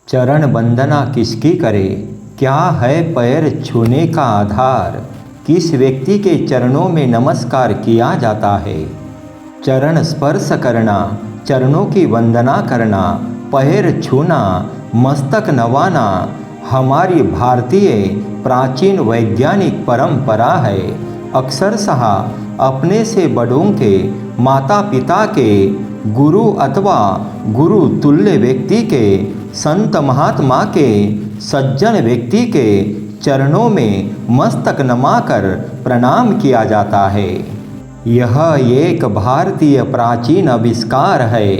चरण वंदना किसकी करे, क्या है पैर छूने का आधार। किस व्यक्ति के चरणों में नमस्कार किया जाता है। चरण स्पर्श करना, चरणों की वंदना करना, पैर छूना, मस्तक नवाना हमारी भारतीय प्राचीन वैज्ञानिक परंपरा है। अक्सरशः अपने से बड़ों के, माता पिता के, गुरु अथवा गुरु तुल्य व्यक्ति के, संत महात्मा के, सज्जन व्यक्ति के चरणों में मस्तक नमाकर प्रणाम किया जाता है। यह एक भारतीय प्राचीन आविष्कार है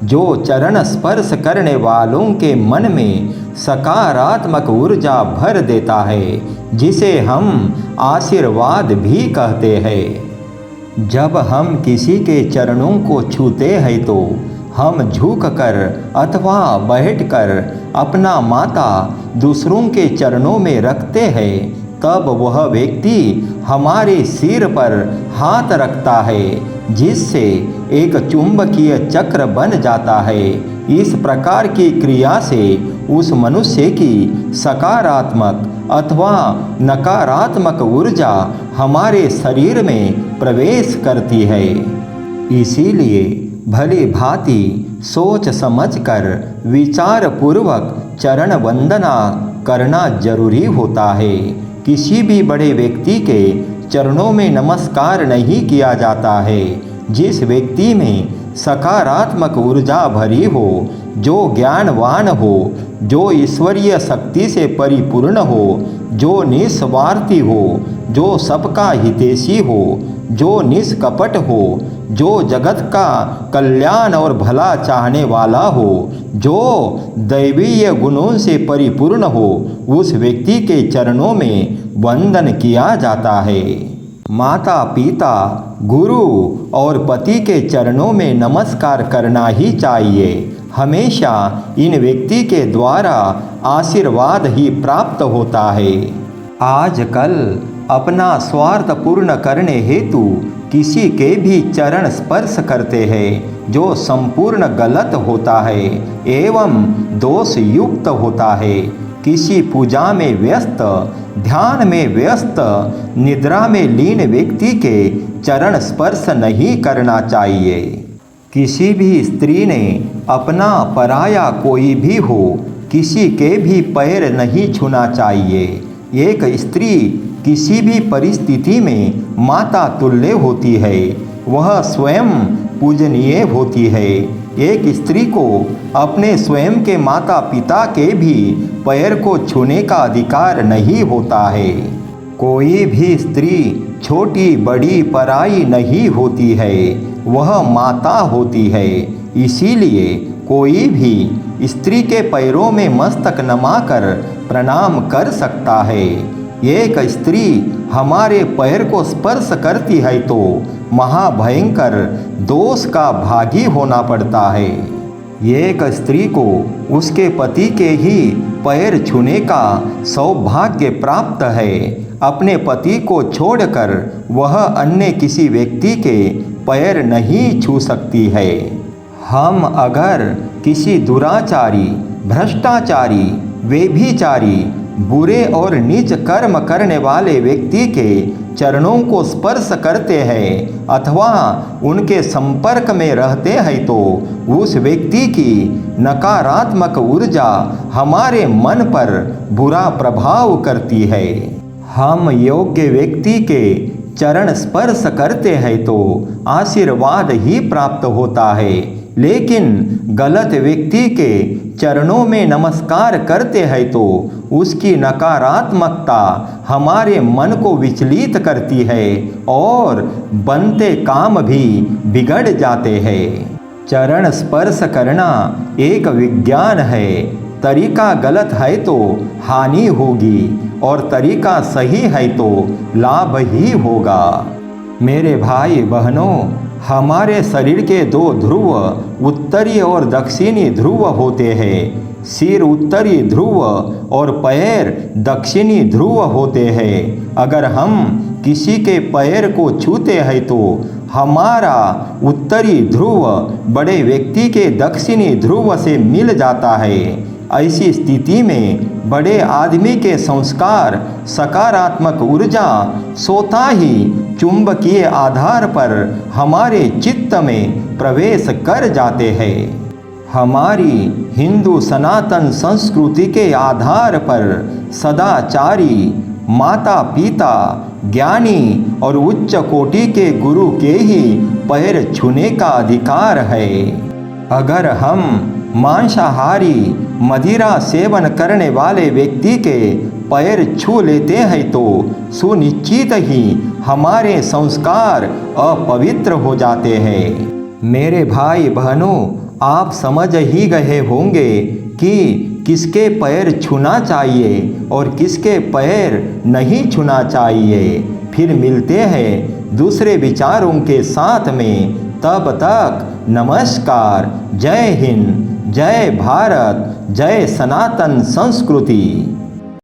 जो चरण स्पर्श करने वालों के मन में सकारात्मक ऊर्जा भर देता है, जिसे हम आशीर्वाद भी कहते हैं। जब हम किसी के चरणों को छूते हैं तो हम झुककर अथवा बैठकर अपना माथा दूसरों के चरणों में रखते हैं, तब वह व्यक्ति हमारे सिर पर हाथ रखता है, जिससे एक चुंबकीय चक्र बन जाता है। इस प्रकार की क्रिया से उस मनुष्य की सकारात्मक अथवा नकारात्मक ऊर्जा हमारे शरीर में प्रवेश करती है। इसीलिए भली भांति सोच समझकर विचार पूर्वक चरण वंदना करना जरूरी होता है। किसी भी बड़े व्यक्ति के चरणों में नमस्कार नहीं किया जाता है जिस व्यक्ति में सकारात्मक ऊर्जा भरी हो, जो ज्ञानवान हो, जो ईश्वरीय शक्ति से परिपूर्ण हो, जो निस्वार्थी हो, जो सबका हितैषी हो, जो निष्कपट हो, जो जगत का कल्याण और भला चाहने वाला हो, जो दैवीय गुणों से परिपूर्ण हो, उस व्यक्ति के चरणों में वंदन किया जाता है। माता पिता, गुरु और पति के चरणों में नमस्कार करना ही चाहिए। हमेशा इन व्यक्ति के द्वारा आशीर्वाद ही प्राप्त होता है। आजकल अपना स्वार्थ पूर्ण करने हेतु किसी के भी चरण स्पर्श करते हैं, जो संपूर्ण गलत होता है एवं दोष युक्त होता है। किसी पूजा में व्यस्त, ध्यान में व्यस्त, निद्रा में लीन व्यक्ति के चरण स्पर्श नहीं करना चाहिए। किसी भी स्त्री ने अपना पराया कोई भी हो, किसी के भी पैर नहीं छूना चाहिए। एक स्त्री किसी भी परिस्थिति में माता तुल्य होती है, वह स्वयं पूजनीय होती है। एक स्त्री को अपने स्वयं के माता पिता के भी पैर को छूने का अधिकार नहीं होता है। कोई भी स्त्री छोटी बड़ी पराई नहीं होती है, वह माता होती है। इसीलिए कोई भी स्त्री के पैरों में मस्तक नमाकर प्रणाम कर सकता है। एक स्त्री हमारे पैर को स्पर्श करती है तो महाभयंकर दोष का भागी होना पड़ता है। एक स्त्री को उसके पति के ही पैर छूने का सौभाग्य प्राप्त है। अपने पति को छोड़कर वह अन्य किसी व्यक्ति के पैर नहीं छू सकती है। हम अगर किसी दुराचारी, भ्रष्टाचारी, व्यभिचारी, बुरे और नीच कर्म करने वाले व्यक्ति के चरणों को स्पर्श करते हैं अथवा उनके संपर्क में रहते हैं तो उस व्यक्ति की नकारात्मक ऊर्जा हमारे मन पर बुरा प्रभाव करती है। हम योग्य व्यक्ति के चरण स्पर्श करते हैं तो आशीर्वाद ही प्राप्त होता है, लेकिन गलत व्यक्ति के चरणों में नमस्कार करते हैं तो उसकी नकारात्मकता हमारे मन को विचलित करती है और बनते काम भी बिगड़ जाते हैं। चरण स्पर्श करना एक विज्ञान है। तरीका गलत है तो हानि होगी और तरीका सही है तो लाभ ही होगा। मेरे भाई बहनों, हमारे शरीर के दो ध्रुव, उत्तरी और दक्षिणी ध्रुव होते हैं। सिर उत्तरी ध्रुव और पैर दक्षिणी ध्रुव होते हैं। अगर हम किसी के पैर को छूते हैं तो हमारा उत्तरी ध्रुव बड़े व्यक्ति के दक्षिणी ध्रुव से मिल जाता है। ऐसी स्थिति में बड़े आदमी के संस्कार सकारात्मक ऊर्जा स्वतः ही चुंबकीय आधार पर हमारे चित्त में प्रवेश कर जाते हैं। हमारी हिंदू सनातन संस्कृति के आधार पर सदाचारी, माता पिता, ज्ञानी और उच्च कोटि के गुरु के ही पैर छूने का अधिकार है। अगर हम मांसाहारी, मदिरा सेवन करने वाले व्यक्ति के पैर छू लेते हैं तो सुनिश्चित ही हमारे संस्कार अपवित्र हो जाते हैं। मेरे भाई बहनों, आप समझ ही गए होंगे कि किसके पैर छूना चाहिए और किसके पैर नहीं छूना चाहिए। फिर मिलते हैं दूसरे विचारों के साथ में। तब तक नमस्कार। जय हिंद, जय भारत, जय सनातन संस्कृति।